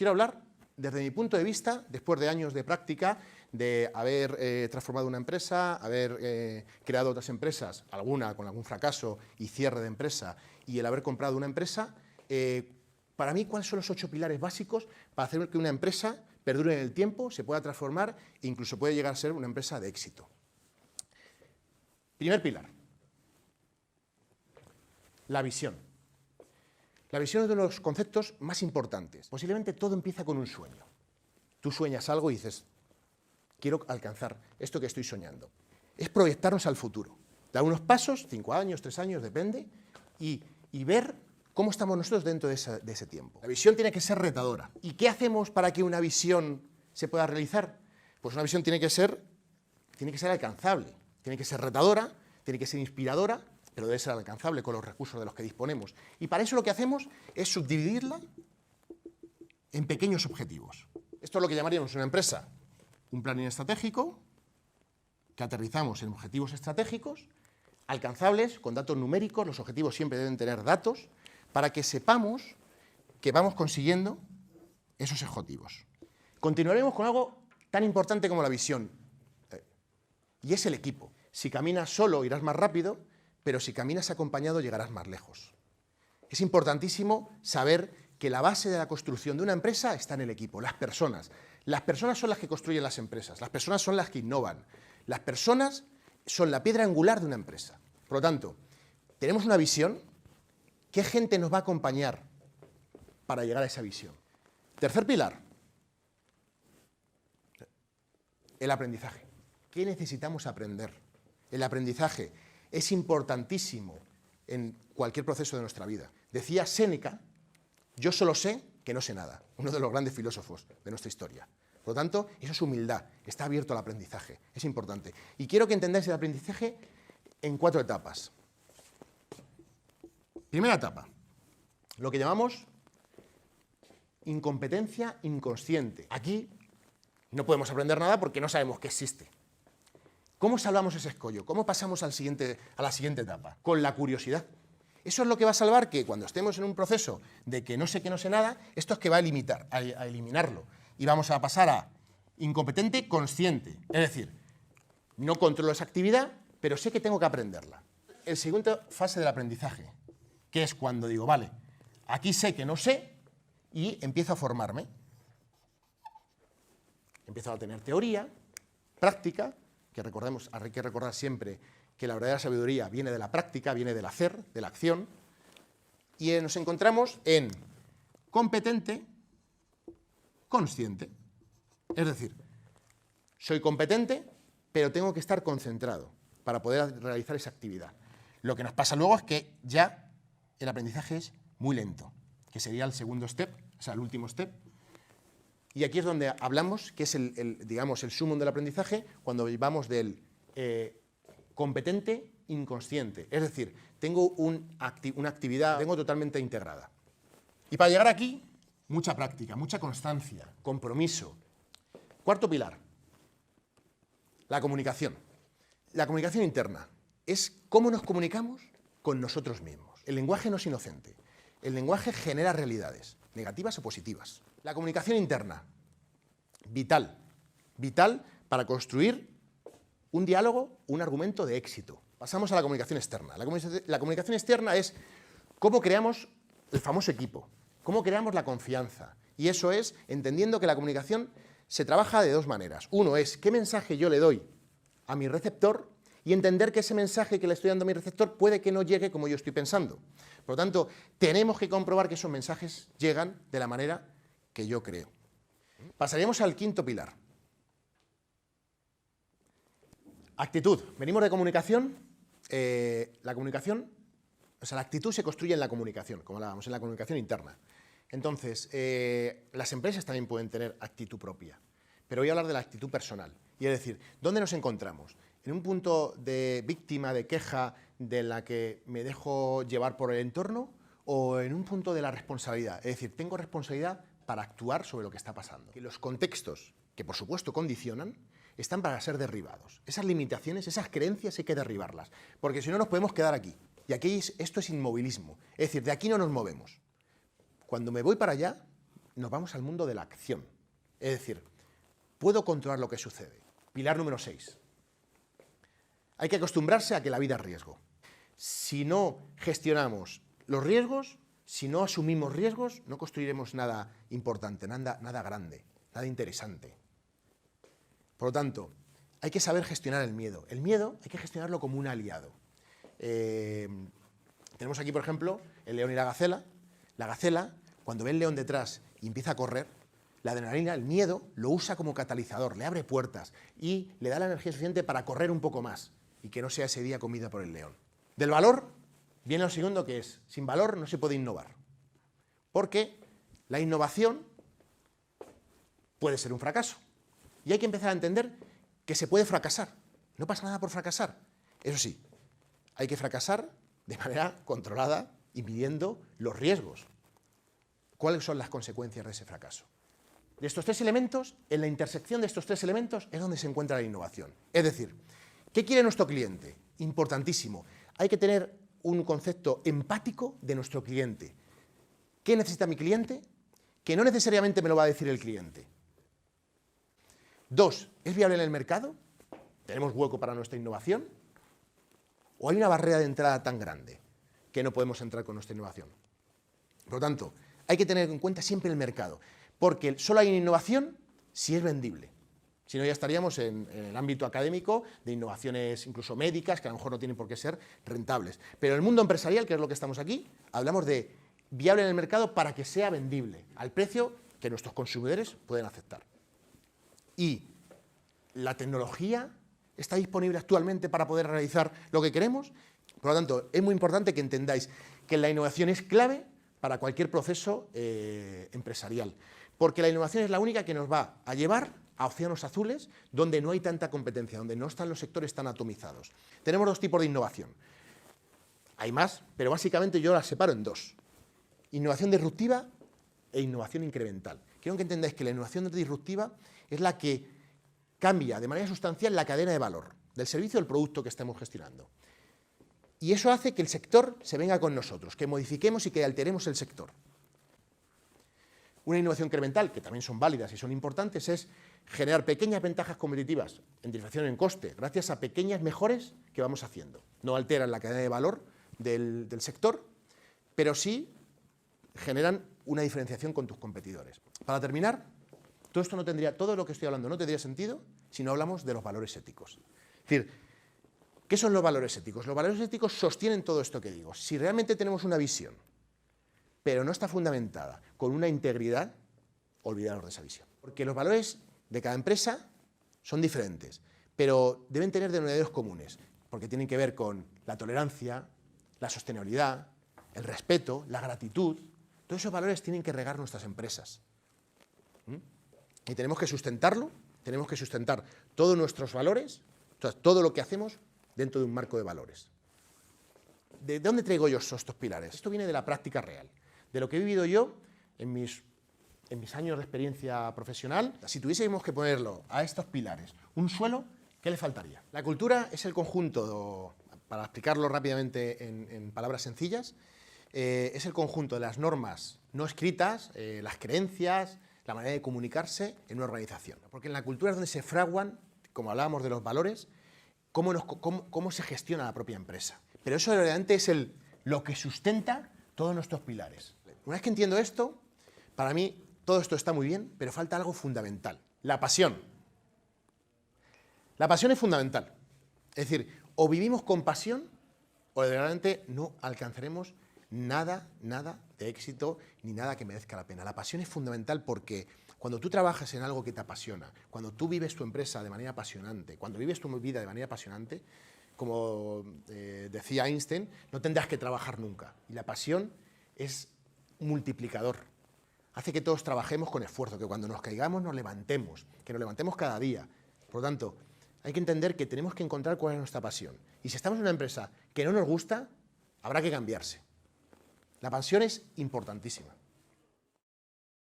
quiero hablar desde mi punto de vista, después de años de práctica, de haber transformado una empresa, haber creado otras empresas, alguna con algún fracaso y cierre de empresa, y el haber comprado una empresa, para mí, ¿cuáles son los 8 pilares básicos para hacer que una empresa perdure en el tiempo, se pueda transformar e incluso puede llegar a ser una empresa de éxito? Primer pilar, la visión. La visión es uno de los conceptos más importantes. Posiblemente todo empieza con un sueño. Tú sueñas algo y dices, quiero alcanzar esto que estoy soñando. Es proyectarnos al futuro. Dar unos pasos, 5 años, 3 años, depende, y ver cómo estamos nosotros dentro de ese tiempo. La visión tiene que ser retadora. ¿Y qué hacemos para que una visión se pueda realizar? Pues una visión tiene que ser alcanzable, tiene que ser retadora, tiene que ser inspiradora, pero debe ser alcanzable con los recursos de los que disponemos. Y para eso lo que hacemos es subdividirla en pequeños objetivos. Esto es lo que llamaríamos una empresa, un planning estratégico, que aterrizamos en objetivos estratégicos, alcanzables, con datos numéricos. Los objetivos siempre deben tener datos, para que sepamos que vamos consiguiendo esos objetivos. Continuaremos con algo tan importante como la visión, y es el equipo. Si caminas solo irás más rápido, pero si caminas acompañado llegarás más lejos. Es importantísimo saber que la base de la construcción de una empresa está en el equipo, las personas. Las personas son las que construyen las empresas, las personas son las que innovan, las personas son la piedra angular de una empresa. Por lo tanto, tenemos una visión. ¿Qué gente nos va a acompañar para llegar a esa visión? Tercer pilar, el aprendizaje. ¿Qué necesitamos aprender? El aprendizaje es importantísimo en cualquier proceso de nuestra vida. Decía Séneca, yo solo sé que no sé nada, uno de los grandes filósofos de nuestra historia. Por lo tanto, eso es humildad, está abierto al aprendizaje, es importante. Y quiero que entendáis el aprendizaje en 4 etapas. Primera etapa, lo que llamamos incompetencia inconsciente. Aquí no podemos aprender nada porque no sabemos que existe. ¿Cómo salvamos ese escollo? ¿Cómo pasamos a la siguiente etapa? Con la curiosidad. Eso es lo que va a salvar que cuando estemos en un proceso de que no sé nada, esto es que va a eliminarlo. Y vamos a pasar a incompetente consciente. Es decir, no controlo esa actividad, pero sé que tengo que aprenderla. La siguiente fase del aprendizaje, que es cuando digo, vale, aquí sé que no sé y empiezo a formarme. Empiezo a tener teoría, práctica, que recordemos, hay que recordar siempre que la verdadera sabiduría viene de la práctica, viene del hacer, de la acción, y nos encontramos en competente, consciente. Es decir, soy competente, pero tengo que estar concentrado para poder realizar esa actividad. Lo que nos pasa luego es que ya el aprendizaje es muy lento, que sería el segundo step, o sea, el último step. Y aquí es donde hablamos, que es digamos, el sumum del aprendizaje, cuando vamos del competente inconsciente. Es decir, tengo una actividad, tengo totalmente integrada. Y para llegar aquí, mucha práctica, mucha constancia, compromiso. Cuarto pilar, la comunicación. La comunicación interna es cómo nos comunicamos con nosotros mismos. El lenguaje no es inocente. El lenguaje genera realidades, negativas o positivas. La comunicación interna, vital para construir un diálogo, un argumento de éxito. Pasamos a la comunicación externa. La comunicación externa es cómo creamos el famoso equipo, cómo creamos la confianza. Y eso es entendiendo que la comunicación se trabaja de 2 maneras. Uno es qué mensaje yo le doy a mi receptor y entender que ese mensaje que le estoy dando a mi receptor puede que no llegue como yo estoy pensando. Por lo tanto, tenemos que comprobar que esos mensajes llegan de la manera que yo creo. Pasaríamos al quinto pilar. Actitud. Venimos de comunicación. La actitud se construye en la comunicación, como hablábamos, en la comunicación interna. Entonces, las empresas también pueden tener actitud propia, pero voy a hablar de la actitud personal. Y es decir, ¿dónde nos encontramos? ¿En un punto de víctima, de queja, de la que me dejo llevar por el entorno? ¿O en un punto de la responsabilidad? Es decir, tengo responsabilidad para actuar sobre lo que está pasando. Que los contextos, que por supuesto condicionan, están para ser derribados. Esas limitaciones, esas creencias hay que derribarlas, porque si no nos podemos quedar aquí. Y aquí esto es inmovilismo, es decir, de aquí no nos movemos. Cuando me voy para allá, nos vamos al mundo de la acción. Es decir, puedo controlar lo que sucede. Pilar número 6. Hay que acostumbrarse a que la vida es riesgo. Si no gestionamos los riesgos, si no asumimos riesgos, no construiremos nada importante, nada grande, nada interesante. Por lo tanto, hay que saber gestionar el miedo. El miedo hay que gestionarlo como un aliado. Tenemos aquí, por ejemplo, el león y la gacela. La gacela, cuando ve el león detrás y empieza a correr, la adrenalina, el miedo, lo usa como catalizador, le abre puertas y le da la energía suficiente para correr un poco más y que no sea ese día comida por el león. Del valor viene lo segundo, que es, sin valor no se puede innovar, porque la innovación puede ser un fracaso y hay que empezar a entender que se puede fracasar. No pasa nada por fracasar. Eso sí, hay que fracasar de manera controlada y midiendo los riesgos. ¿Cuáles son las consecuencias de ese fracaso? De estos tres elementos, en la intersección de estos tres elementos es donde se encuentra la innovación. Es decir, ¿qué quiere nuestro cliente? Importantísimo. Hay que tener un concepto empático de nuestro cliente. ¿Qué necesita mi cliente? Que no necesariamente me lo va a decir el cliente. 2, ¿es viable en el mercado? ¿Tenemos hueco para nuestra innovación? ¿O hay una barrera de entrada tan grande que no podemos entrar con nuestra innovación? Por lo tanto, hay que tener en cuenta siempre el mercado, porque solo hay innovación si es vendible. Si no, ya estaríamos en el ámbito académico de innovaciones incluso médicas, que a lo mejor no tienen por qué ser rentables. Pero en el mundo empresarial, que es lo que estamos aquí, hablamos de viable en el mercado para que sea vendible, al precio que nuestros consumidores pueden aceptar. Y la tecnología está disponible actualmente para poder realizar lo que queremos. Por lo tanto, es muy importante que entendáis que la innovación es clave para cualquier proceso empresarial, porque la innovación es la única que nos va a llevar a océanos azules donde no hay tanta competencia, donde no están los sectores tan atomizados. Tenemos dos tipos de innovación. Hay más, pero básicamente yo las separo en dos. Innovación disruptiva e innovación incremental. Quiero que entendáis que la innovación disruptiva es la que cambia de manera sustancial la cadena de valor del servicio o del producto que estamos gestionando. Y eso hace que el sector se venga con nosotros, que modifiquemos y que alteremos el sector. Una innovación incremental, que también son válidas y son importantes, es generar pequeñas ventajas competitivas en diferenciación en coste, gracias a pequeñas mejoras que vamos haciendo. No alteran la cadena de valor del sector, pero sí generan una diferenciación con tus competidores. Para terminar, todo lo que estoy hablando no tendría sentido si no hablamos de los valores éticos. Es decir, ¿qué son los valores éticos? Los valores éticos sostienen todo esto que digo. Si realmente tenemos una visión, pero no está fundamentada con una integridad, olvidaros de esa visión. Porque los valores de cada empresa son diferentes, pero deben tener denominadores comunes, porque tienen que ver con la tolerancia, la sostenibilidad, el respeto, la gratitud. Todos esos valores tienen que regar nuestras empresas. Y tenemos que sustentarlo, tenemos que sustentar todos nuestros valores, todo lo que hacemos dentro de un marco de valores. ¿De dónde traigo yo estos pilares? Esto viene de la práctica real, de lo que he vivido yo en mis años de experiencia profesional. Si tuviésemos que ponerlo a estos pilares, un suelo, ¿qué le faltaría? La cultura es el conjunto, para explicarlo rápidamente en palabras sencillas, es el conjunto de las normas no escritas, las creencias, la manera de comunicarse en una organización. Porque en la cultura es donde se fraguan, como hablábamos de los valores, cómo se gestiona la propia empresa. Pero eso realmente es lo que sustenta todos nuestros pilares. Una vez que entiendo esto, para mí todo esto está muy bien, pero falta algo fundamental: la pasión. La pasión es fundamental. Es decir, o vivimos con pasión o realmente no alcanzaremos nada de éxito ni nada que merezca la pena. La pasión es fundamental porque cuando tú trabajas en algo que te apasiona, cuando tú vives tu empresa de manera apasionante, cuando vives tu vida de manera apasionante, como decía Einstein, no tendrás que trabajar nunca. Y la pasión es un multiplicador. Hace que todos trabajemos con esfuerzo, que cuando nos caigamos nos levantemos, que nos levantemos cada día. Por lo tanto, hay que entender que tenemos que encontrar cuál es nuestra pasión. Y si estamos en una empresa que no nos gusta, habrá que cambiarse. La pasión es importantísima.